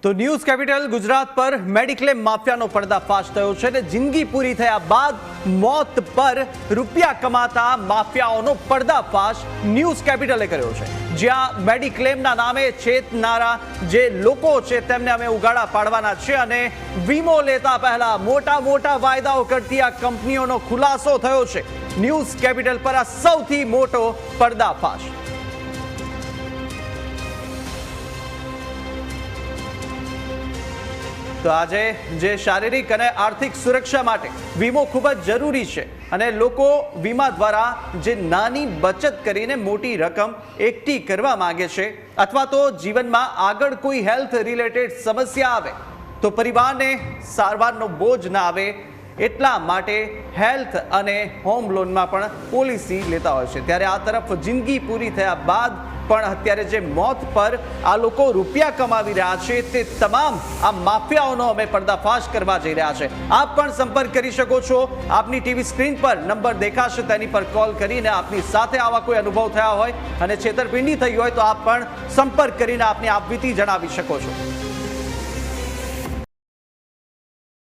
તો news capital Gujarat પર mediclaim માફિયાનો પર્દાફાશ થયો છે અને જિંદગી પૂરી થયા બાદ મોત પર રૂપિયા કમાતા માફિયાઓનો પર્દાફાશ ન્યૂઝ કેપિટલે કર્યો છે। જ્યાં મેડિક્લેમના નામે છેતનારા જે લોકો છે તેમને અમે ઉગાડા પાડવાના છે અને વીમો લેતા પહેલા મોટા મોટા વાયદાઓ કરતી આ કંપનીઓનો ખુલાસો થયો છે। ન્યૂઝ કેપિટલ પર આ સૌથી મોટો પર્દાફાશ। તો આજે જે શારીરિક અને આર્થિક સુરક્ષા માટે વીમો ખૂબ જ જરૂરી છે અને લોકો વીમા દ્વારા જે નાની બચત કરીને મોટી રકમ એકઠી કરવા માંગે છે અથવા તો જીવનમાં આગળ કોઈ હેલ્થ રિલેટેડ સમસ્યા આવે તો પરિવારને સારવારનો બોજ ના આવે એટલા માટે હેલ્થ અને હોમ લોનમાં પણ પોલિસી લેતા હોય છે। ત્યારે આ તરફ જિંદગી પૂરી થયા બાદ પણ અત્યારે જે મોત પર આ લોકો રૂપિયા કમાવી રહ્યા છે તે તમામ આ માફિયાઓનો અમે પર્દાફાશ કરવા જઈ રહ્યા છે। આપ પણ સંપર્ક કરી શકો છો। આપની ટીવી સ્ક્રીન પર નંબર દેખાશે તેની પર કોલ કરીને આપની સાથે આવા કોઈ અનુભવ થયા હોય અને છેતરપિંડી થઈ હોય તો આપ પણ સંપર્ક કરીને આપની આપવીતી જણાવી શકો છો।